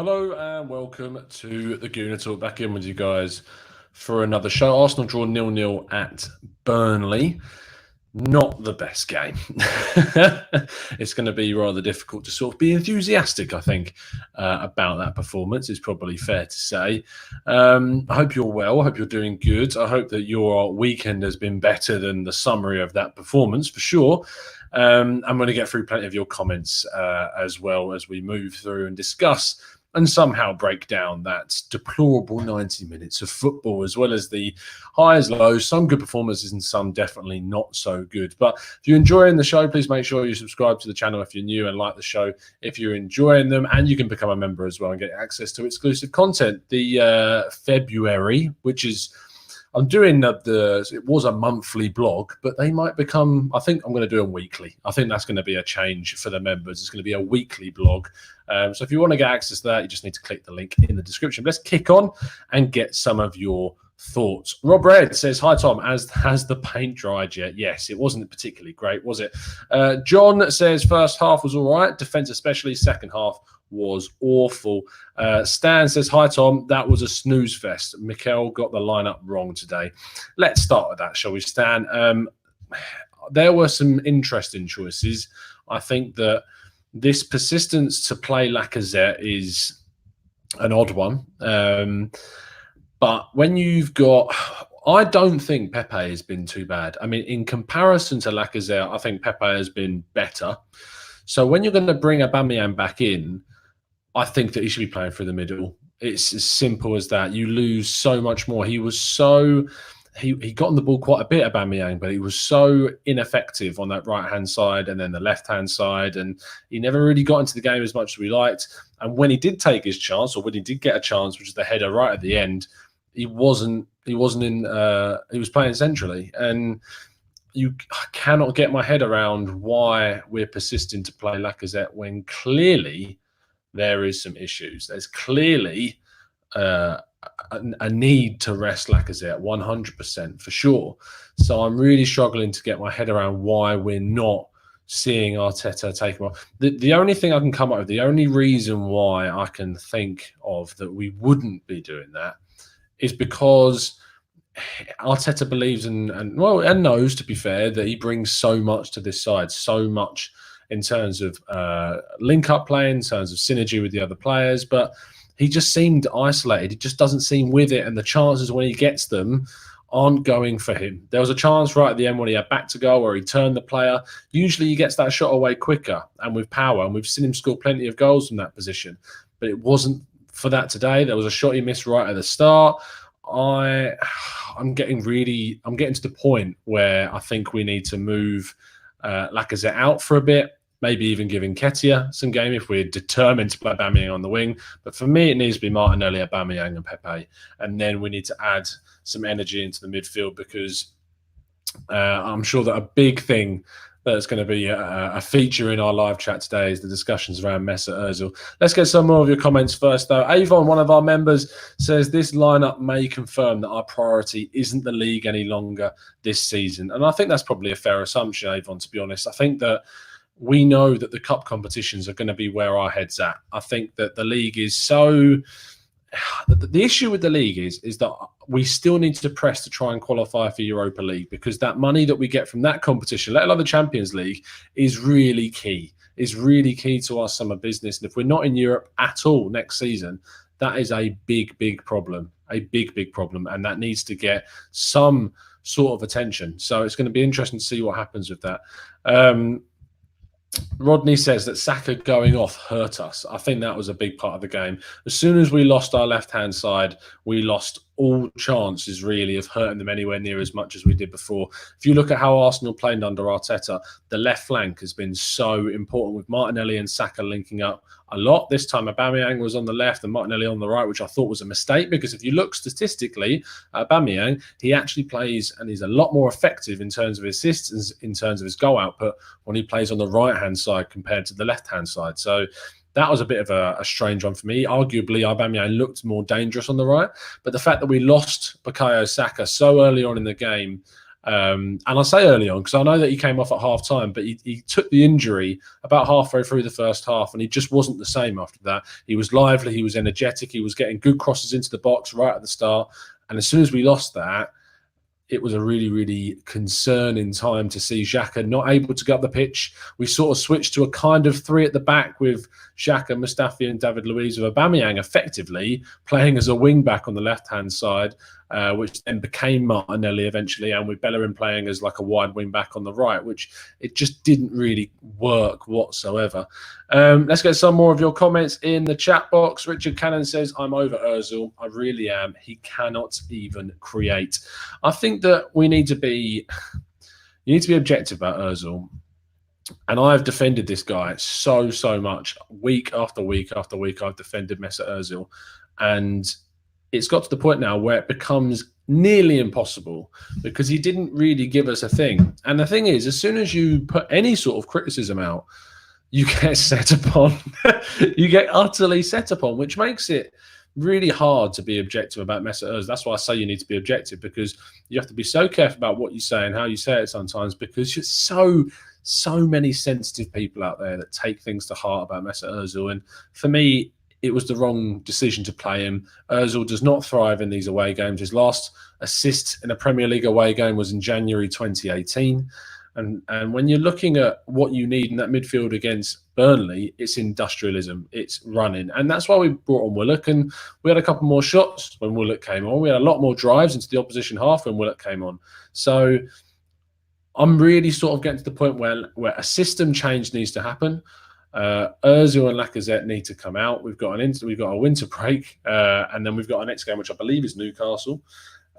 Hello and welcome to the Gooner Talk. Back in with you guys for another show. Arsenal draw 0-0 at Burnley. Not the best game. It's going to be rather difficult to sort of be enthusiastic, I think, about that performance. It's probably fair to say. I hope you're well. I hope you're doing good. I hope that your weekend has been better than the summary of that performance, for sure. I'm going to get through plenty of your comments as well as we move through and discuss and somehow break down that deplorable 90 minutes of football, as well as the highs, lows, some good performances and some definitely not so good. But if you're enjoying the show, please make sure you subscribe to the channel if you're new and like the show if you're enjoying them. And you can become a member as well and get access to exclusive content. The February, which is... I'm doing it was a monthly blog, but they might become, I think I'm going to do them weekly. I think that's going to be a change for the members. It's going to be a weekly blog. So if you want to get access to that, you just need to click the link in the description. Let's kick on and get some of your thoughts. Rob Red says, hi, Tom. Has the paint dried yet? Yes, it wasn't particularly great, was it? John says, first half was all right. Defense especially. Second half was awful. Stan says, hi, Tom. That was a snooze fest. Mikel got the lineup wrong today. Let's start with that, shall we, Stan? There were some interesting choices. I think that this persistence to play Lacazette is an odd one. But when you've got... I don't think Pepe has been too bad. I mean, in comparison to Lacazette, I think Pepe has been better. So when you're going to bring Aubameyang back in, I think that he should be playing through the middle. It's as simple as that. You lose so much more. He was so... He got on the ball quite a bit, Aubameyang, but he was so ineffective on that right-hand side and then the left-hand side, and he never really got into the game as much as we liked. And when he did take his chance, or when he did get a chance, which is the header right at the end, he was playing centrally. And I cannot get my head around why we're persisting to play Lacazette when clearly there is some issues. There's clearly a need to rest Lacazette 100% for sure. So I'm really struggling to get my head around why we're not seeing Arteta take him off. The only thing I can come up with, the only reason why I can think of that we wouldn't be doing that is because Arteta believes and knows, to be fair, that he brings so much to this side, so much in terms of link-up play, in terms of synergy with the other players, but he just seemed isolated. He just doesn't seem with it, and the chances when he gets them aren't going for him. There was a chance right at the end when he had back to goal where he turned the player. Usually he gets that shot away quicker and with power, and we've seen him score plenty of goals from that position, but it wasn't for that today. There was a shot he missed right at the start. I'm getting to the point where I think we need to move Lacazette out for a bit, maybe even giving Nketiah some game if we're determined to play Aubameyang on the wing. But for me, it needs to be Martinelli, Aubameyang and Pepe. And then we need to add some energy into the midfield, because I'm sure that a big thing that's going to be a feature in our live chat today is the discussions around Mesut Ozil. Let's get some more of your comments first, though. Avon, one of our members, says this lineup may confirm that our priority isn't the league any longer this season. And I think that's probably a fair assumption, Avon, to be honest. I think that we know that the cup competitions are going to be where our head's at. I think that the league is so... The issue with the league is that we still need to press to try and qualify for Europa League, because that money that we get from that competition, let alone the Champions League, is really key. Is really key to our summer business. And if we're not in Europe at all next season, that is a big, big problem. A big, big problem. And that needs to get some sort of attention. So it's going to be interesting to see what happens with that. Rodney says that Saka going off hurt us. I think that was a big part of the game. As soon as we lost our left-hand side, we lost all chances, really, of hurting them anywhere near as much as we did before. If you look at how Arsenal played under Arteta, the left flank has been so important, with Martinelli and Saka linking up a lot. This time, Aubameyang was on the left and Martinelli on the right, which I thought was a mistake, because if you look statistically at Aubameyang, he actually plays and he's a lot more effective in terms of assists, in terms of his goal output, when he plays on the right-hand side compared to the left-hand side. So that was a bit of a strange one for me. Arguably, Aubameyang looked more dangerous on the right, but the fact that we lost Bukayo Saka so early on in the game And I say early on because I know that he came off at half time, but he took the injury about halfway through the first half, and he just wasn't the same after that. He was lively, he was energetic, he was getting good crosses into the box right at the start. And as soon as we lost that, it was a really, really concerning time to see Xhaka not able to get up the pitch. We sort of switched to a kind of three at the back with Xhaka, Mustafi and David Luiz, with Aubameyang effectively playing as a wing-back on the left-hand side, which then became Martinelli eventually, and with Bellerin playing as like a wide wing-back on the right, which it just didn't really work whatsoever. Let's get some more of your comments in the chat box. Richard Cannon says, I'm over Ozil. I really am. He cannot even create. I think that you need to be objective about Ozil. And I've defended this guy so much. Week after week after week, I've defended Mesut Ozil. And it's got to the point now where it becomes nearly impossible because he didn't really give us a thing. And the thing is, as soon as you put any sort of criticism out, you get set upon. You get utterly set upon, which makes it really hard to be objective about Mesut Ozil. That's why I say you need to be objective, because you have to be so careful about what you say and how you say it sometimes, because you're so many sensitive people out there that take things to heart about Mesut Ozil. And for me, it was the wrong decision to play him. Ozil does not thrive in these away games. His last assist in a Premier League away game was in January 2018. And when you're looking at what you need in that midfield against Burnley, it's industrialism, it's running. And that's why we brought on Willock. And we had a couple more shots when Willock came on. We had a lot more drives into the opposition half when Willock came on. So I'm really sort of getting to the point where a system change needs to happen. Ozil and Lacazette need to come out. We've got a winter break, and then we've got our next game, which I believe is Newcastle.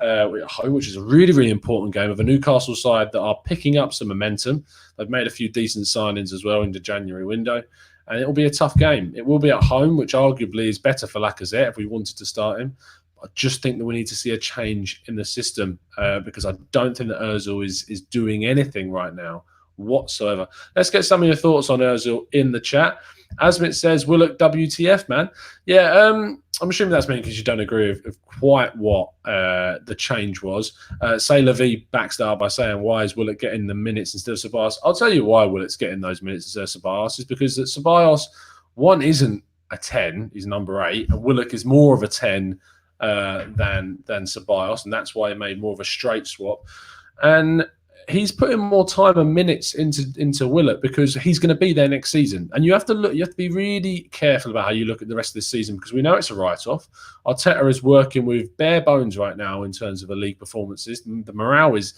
We're at home, which is a really, really important game of a Newcastle side that are picking up some momentum. They've made a few decent signings as well in the January window, and it will be a tough game. It will be at home, which arguably is better for Lacazette if we wanted to start him. I just think that we need to see a change in the system because I don't think that Ozil is doing anything right now whatsoever. Let's get some of your thoughts on Ozil in the chat. Asmit says, Willock WTF, man. Yeah, I'm assuming that's meant because you don't agree with quite what the change was. Say Levy backs that up by saying, why is Willock getting the minutes instead of Ceballos? I'll tell you why Willock's getting those minutes instead of Ceballos is because Ceballos, one, isn't a 10, he's number 8, and Willock is more of a 10 than Ceballos, and that's why he made more of a straight swap. And he's putting more time and minutes into Willock because he's going to be there next season. And you have to be really careful about how you look at the rest of this season because we know it's a write-off. Arteta is working with bare bones right now in terms of the league performances. The morale is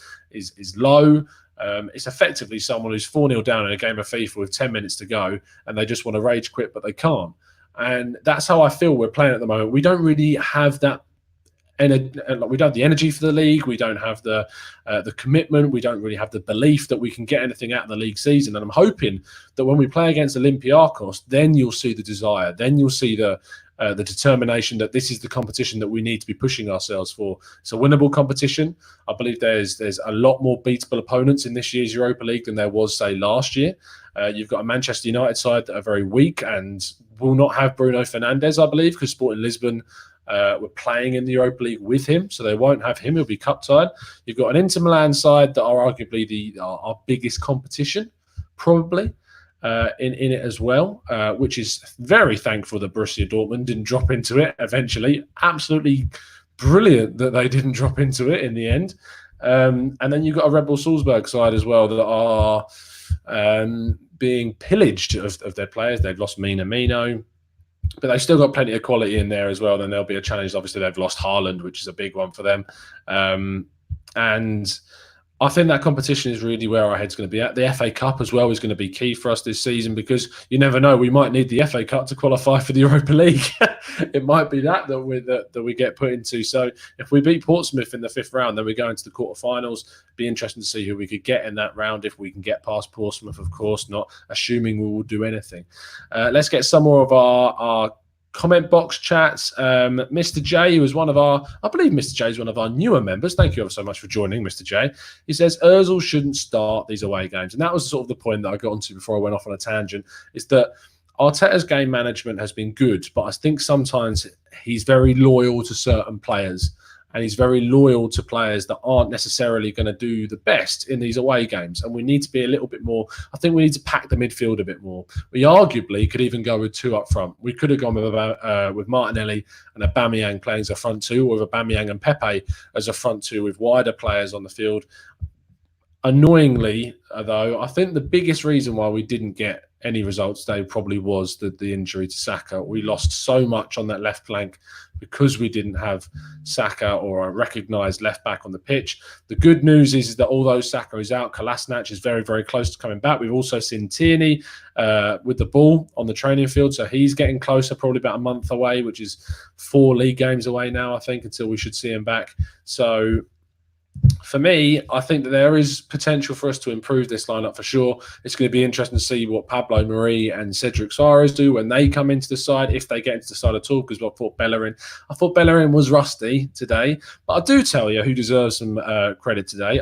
low. It's effectively someone who's 4-0 down in a game of FIFA with 10 minutes to go and they just want to rage quit, but they can't. And that's how I feel we're playing at the moment. We don't really have that. And we don't have the energy for the league. We don't have the commitment. We don't really have the belief that we can get anything out of the league season. And I'm hoping that when we play against Olympiacos, then you'll see the desire. Then you'll see the determination that this is the competition that we need to be pushing ourselves for. It's a winnable competition. I believe there's a lot more beatable opponents in this year's Europa League than there was, say, last year. You've got a Manchester United side that are very weak and will not have Bruno Fernandes, I believe, because Sporting Lisbon were playing in the Europa League with him, so they won't have him. He'll be cup tied. You've got an Inter Milan side that are arguably our biggest competition, probably, in it as well, which is very thankful that Borussia Dortmund didn't drop into it eventually. Absolutely brilliant that they didn't drop into it in the end. And then you've got a Red Bull Salzburg side as well that are being pillaged of their players. They've lost Mino. But they've still got plenty of quality in there as well. Then there'll be a challenge. Obviously, they've lost Haaland, which is a big one for them. And I think that competition is really where our head's going to be at. The FA Cup as well is going to be key for us this season because you never know. We might need the FA Cup to qualify for the Europa League. It might be that we get put into. So if we beat Portsmouth in the 5th round, then we go into the quarterfinals. Be interesting to see who we could get in that round if we can get past Portsmouth, of course, not assuming we will do anything. Let's get some more of our comment box chats. Mr. J, who is I believe Mr. J is one of our newer members. Thank you ever so much for joining, Mr. J. He says, Ozil shouldn't start these away games. And that was sort of the point that I got onto before I went off on a tangent, is that Arteta's game management has been good, but I think sometimes he's very loyal to certain players. and he's very loyal to players that aren't necessarily going to do the best in these away games. And we need to be a little bit more, I think we need to pack the midfield a bit more. We arguably could even go with 2 up front. We could have gone with Martinelli and Aubameyang playing as a front 2, or with Aubameyang and Pepe as a front 2 with wider players on the field. Annoyingly, though, I think the biggest reason why we didn't get any results today probably was the injury to Saka. We lost so much on that left flank because we didn't have Saka or a recognised left back on the pitch. The good news is that although Saka is out, Kolasinac is very, very close to coming back. We've also seen Tierney with the ball on the training field, so he's getting closer, probably about a month away, which is 4 league games away now, I think, until we should see him back. So for me, I think that there is potential for us to improve this lineup for sure. It's going to be interesting to see what Pablo Mari and Cedric Soares do when they come into the side, if they get into the side at all, because I thought Bellerin was rusty today. But I do tell you who deserves some credit today,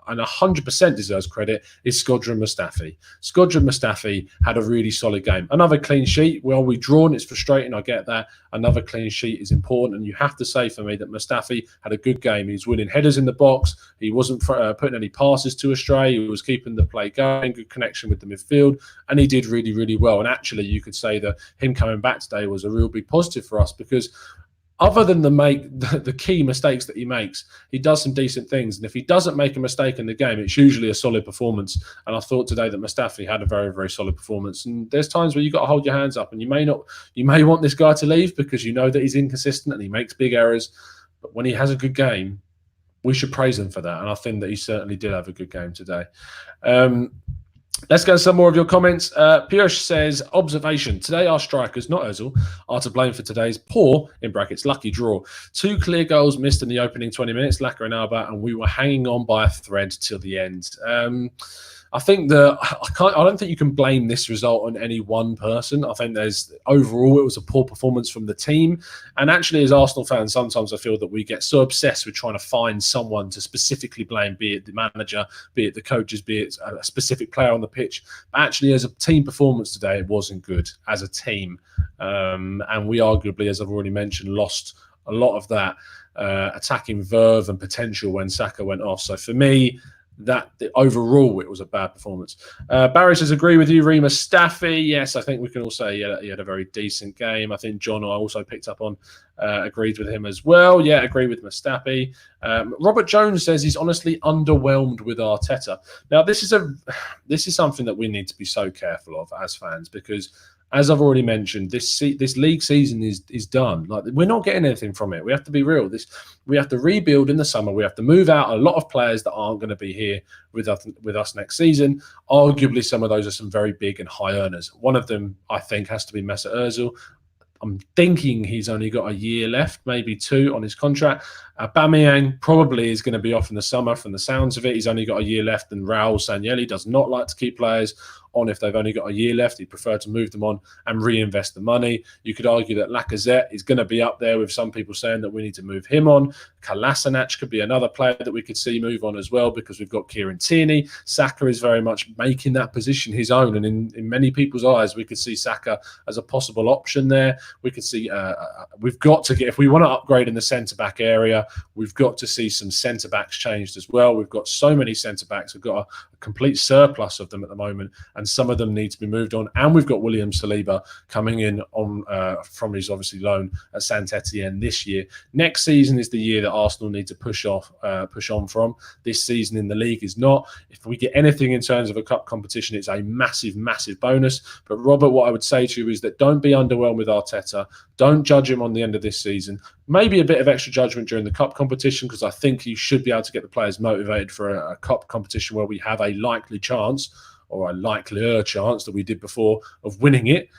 and 100% deserves credit, is Shkodran Mustafi. Shkodran Mustafi had a really solid game. Another clean sheet. Well, we've drawn. It's frustrating. I get that. Another clean sheet is important. And you have to say for me that Mustafi had a good game. He was winning headers in the box. He wasn't putting any passes to astray. He was keeping the play going, good connection with the midfield. And he did really, really well. And actually, you could say that him coming back today was a real big positive for us, because other than the key mistakes that he makes, he does some decent things. And if he doesn't make a mistake in the game, it's usually a solid performance. And I thought today that Mustafi had a very, very solid performance. And there's times where you've got to hold your hands up, and you may want this guy to leave because you know that he's inconsistent and he makes big errors. But when he has a good game, we should praise him for that. And I think that he certainly did have a good game today. Let's go to some more of your comments. Piyush says, observation. Today our strikers, not Ozil, are to blame for today's poor, in brackets, lucky draw. 2 clear goals missed in the opening 20 minutes, Laka and Alba, and we were hanging on by a thread till the end. I think I don't think you can blame this result on any one person. I think overall it was a poor performance from the team. And actually, as Arsenal fans, sometimes I feel that we get so obsessed with trying to find someone to specifically blame, be it the manager, be it the coaches, be it a specific player on the pitch. But actually, as a team performance today, it wasn't good as a team. And we arguably, as I've already mentioned, lost a lot of that attacking verve and potential when Saka went off. So for me, overall, it was a bad performance. Barry says, agree with you, Rima Staffy. Yes, I think we can all say he had a very decent game. I think John, I also picked up on, agreed with him as well. Yeah, agree with Mustafi. Robert Jones says he's honestly underwhelmed with Arteta. Now, this is something that we need to be so careful of as fans, because as I've already mentioned, this league season is done. Like, we're not getting anything from it. We have to be real. We have to rebuild in the summer. We have to move out a lot of players that aren't going to be here with us next season. Arguably, some of those are some very big and high earners. One of them, I think, has to be Mesut Ozil. I'm thinking he's only got a year left, maybe 2 on his contract. Aubameyang probably is going to be off in the summer from the sounds of it. He's only got a year left, and Raul Sanllehi does not like to keep players on if they've only got a year left. He'd prefer to move them on and reinvest the money. You could argue that Lacazette is going to be up there with some people saying that we need to move him on. Kolasinac could be another player that we could see move on as well, because we've got Kieran Tierney. Saka is very much making that position his own, and in many people's eyes, we could see Saka as a possible option there. We could see we've got to get, if we want to upgrade in the centre-back area, we've got to see some centre-backs changed as well. We've got so many centre-backs. We've got a complete surplus of them at the moment, and some of them need to be moved on. And we've got William Saliba coming in on from his obviously loan at Saint Etienne this year. Next season is the year that Arsenal need to push on from. This season in the league is not. If we get anything in terms of a cup competition, it's a massive, massive bonus. But Robert, what I would say to you is that don't be underwhelmed with Arteta. Don't judge him on the end of this season. Maybe a bit of extra judgment during the cup competition, because I think you should be able to get the players motivated for a cup competition where we have a likely chance, or a likelier chance that we did before, of winning it.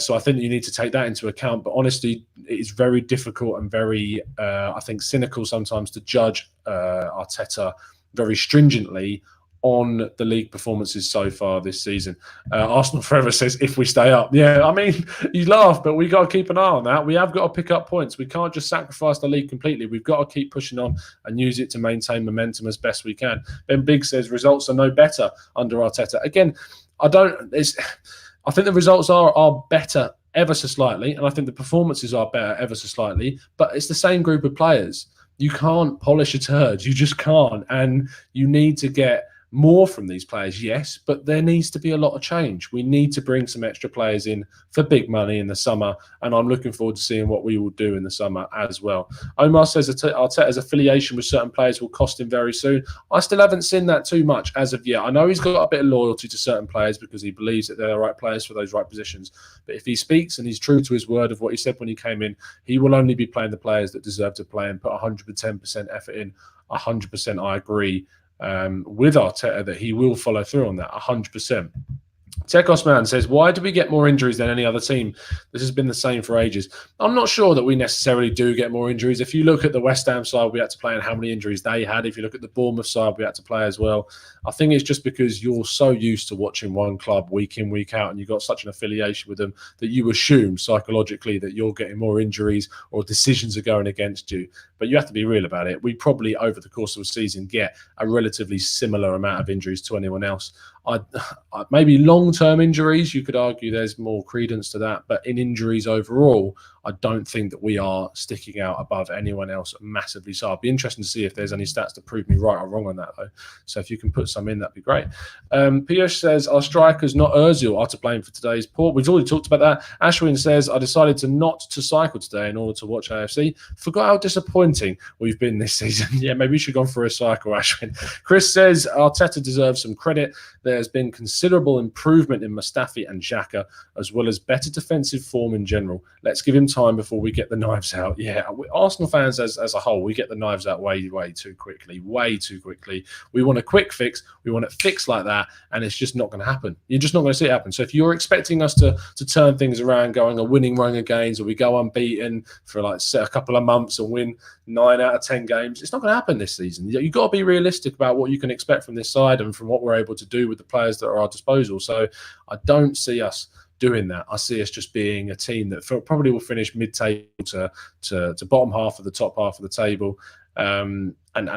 So I think you need to take that into account. But honestly, it's very difficult and very, I think, cynical sometimes to judge Arteta very stringently on the league performances so far this season. Arsenal Forever says, if we stay up. Yeah, I mean, you laugh, but we got to keep an eye on that. We have got to pick up points. We can't just sacrifice the league completely. We've got to keep pushing on and use it to maintain momentum as best we can. Ben Big says, results are no better under Arteta. Again, I think the results are better ever so slightly, and I think the performances are better ever so slightly, but it's the same group of players. You can't polish a turd. You just can't. And you need to get more from these players, yes, but there needs to be a lot of change. We need to bring some extra players in for big money in the summer, and I'm looking forward to seeing what we will do in the summer as well. Omar says Arteta's affiliation with certain players will cost him very soon. I still haven't seen that too much as of yet. I know he's got a bit of loyalty to certain players because he believes that they're the right players for those right positions. But if he speaks and he's true to his word of what he said when he came in, he will only be playing the players that deserve to play and put 110% effort in. 100% I agree with Arteta that he will follow through on that 100%. Tekos Man says, why do we get more injuries than any other team? This has been the same for ages. I'm not sure that we necessarily do get more injuries. If you look at the West Ham side, we had to play and how many injuries they had. If you look at the Bournemouth side, we had to play as well. I think it's just because you're so used to watching one club week in, week out, and you've got such an affiliation with them that you assume psychologically that you're getting more injuries or decisions are going against you. But you have to be real about it. We probably, over the course of a season, get a relatively similar amount of injuries to anyone else. Maybe long-term injuries, you could argue there's more credence to that. But in injuries overall, I don't think that we are sticking out above anyone else massively. So I'd be interested to see if there's any stats to prove me right or wrong on that, though. So if you can put some in, that'd be great. Piyush says, our strikers, not Ozil, are to blame for today's poor. We've already talked about that. Ashwin says, I decided not to cycle today in order to watch AFC. Forgot how disappointing we've been this season. Yeah, maybe we should have gone for a cycle, Ashwin. Chris says, Arteta deserves some credit. There's been considerable improvement in Mustafi and Xhaka, as well as better defensive form in general. Let's give him time before we get the knives out. Yeah, Arsenal fans as a whole, we get the knives out way too quickly. We want a quick fix. We want it fixed like that, and it's just not going to happen. You're just not going to see it happen. So if you're expecting us to turn things around, going a winning run of games, or we go unbeaten for like a couple of months and win 9 out of 10 games, it's not going to happen this season. You've got to be realistic about what you can expect from this side and from what we're able to do with the players that are at our disposal. So I don't see us doing that. I see us just being a team that probably will finish mid-table to bottom half of the top half of the table, and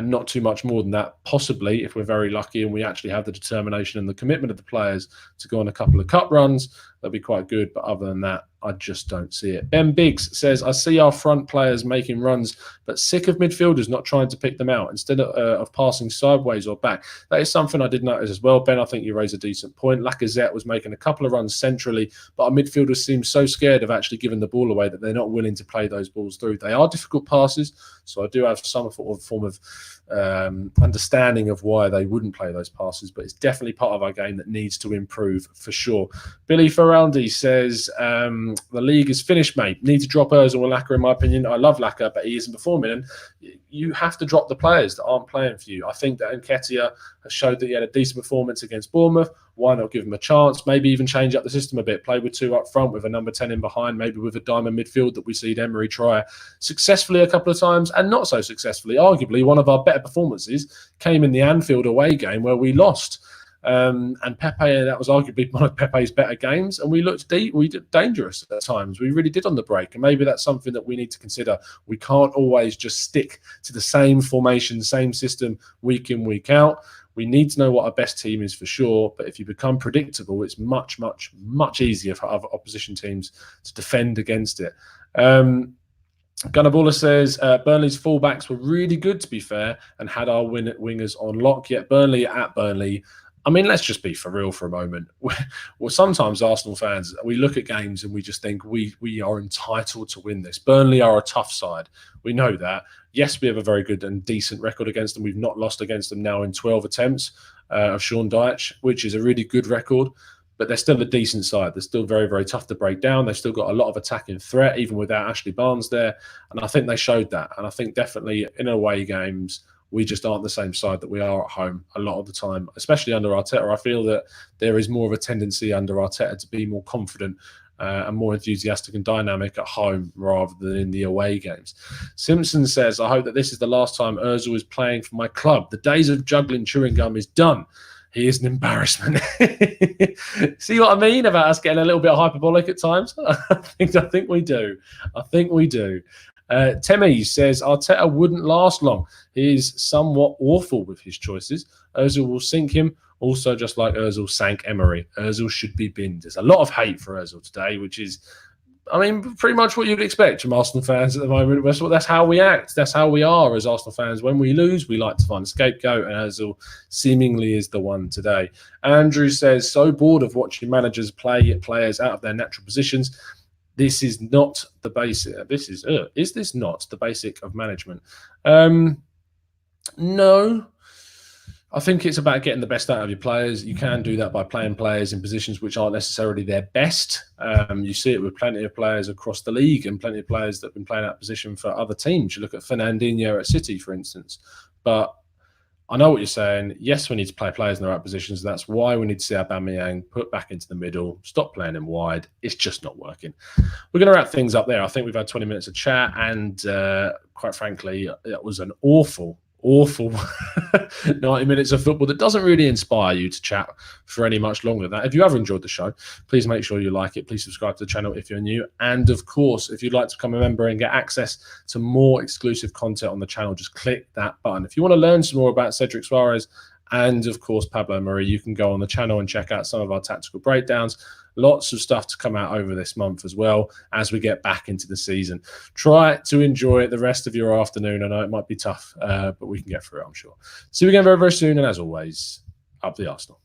not too much more than that. Possibly, if we're very lucky and we actually have the determination and the commitment of the players to go on a couple of cup runs, that'll be quite good. But other than that, I just don't see it. Ben Biggs says, I see our front players making runs, but sick of midfielders not trying to pick them out instead of passing sideways or back. That is something I did notice as well, Ben. I think you raised a decent point. Lacazette was making a couple of runs centrally, but our midfielders seem so scared of actually giving the ball away that they're not willing to play those balls through. They are difficult passes, so I do have some form of understanding of why they wouldn't play those passes, but it's definitely part of our game that needs to improve for sure. Billy Ferraldi says, the league is finished, mate. Need to drop Ozil or Laka, in my opinion. I love Laka, but he isn't performing, and you have to drop the players that aren't playing for you. I think that Nketiah has showed that he had a decent performance against Bournemouth. Why not give him a chance? Maybe even change up the system a bit. Play with 2 up front with a number 10 in behind, maybe with a diamond midfield that we see Emery try successfully a couple of times and not so successfully. Arguably, one of our better performances came in the Anfield away game where we lost. And Pepe, that was arguably one of Pepe's better games, and we looked deep, we did dangerous at times. We really did on the break, and maybe that's something that we need to consider. We can't always just stick to the same formation, same system week in, week out. We need to know what our best team is for sure, but if you become predictable, it's much easier for other opposition teams to defend against it. Gunnabula says, Burnley's fullbacks were really good, to be fair, and had our wingers on lock, yet Burnley at Burnley. I mean, let's just be for real for a moment. Well, sometimes Arsenal fans, we look at games and we just think we are entitled to win this. Burnley are a tough side. We know that. Yes, we have a very good and decent record against them. We've not lost against them now in 12 attempts of Sean Dyche, which is a really good record. But they're still a decent side. They're still very tough to break down. They've still got a lot of attacking threat, even without Ashley Barnes there. And I think they showed that. And I think definitely in away games, we just aren't the same side that we are at home a lot of the time, especially under Arteta. I feel that there is more of a tendency under Arteta to be more confident and more enthusiastic and dynamic at home rather than in the away games. Simpson says, I hope that this is the last time Ozil is playing for my club. The days of juggling chewing gum is done. He is an embarrassment. See what I mean about us getting a little bit hyperbolic at times? I think we do. Temi says, Arteta wouldn't last long. He is somewhat awful with his choices. Ozil will sink him. Also, just like Ozil sank Emery. Ozil should be binned. There's a lot of hate for Ozil today, which is I mean, pretty much what you'd expect from Arsenal fans at the moment. That's how we act. That's how we are as Arsenal fans. When we lose, we like to find a scapegoat, and Ozil seemingly is the one today. Andrew says, so bored of watching managers play players out of their natural positions. This is not the basic. Is this not the basic of management? No. I think it's about getting the best out of your players. You can do that by playing players in positions which aren't necessarily their best. You see it with plenty of players across the league and plenty of players that have been playing that position for other teams. You look at Fernandinho at City, for instance. But I know what you're saying. Yes, we need to play players in the right positions. That's why we need to see Aubameyang put back into the middle, stop playing him wide. It's just not working. We're going to wrap things up there. I think we've had 20 minutes of chat, and quite frankly, it was an awful 90 minutes of football that doesn't really inspire you to chat for any much longer than that. If you have enjoyed the show, please make sure you like it. Please subscribe to the channel if you're new. And of course, if you'd like to become a member and get access to more exclusive content on the channel, just click that button. If you want to learn some more about Cedric Suarez and of course Pablo Mari, you can go on the channel and check out some of our tactical breakdowns. Lots of stuff to come out over this month as well as we get back into the season. Try to enjoy the rest of your afternoon. I know it might be tough, but we can get through it, I'm sure. See you again very, very soon. And as always, up the Arsenal.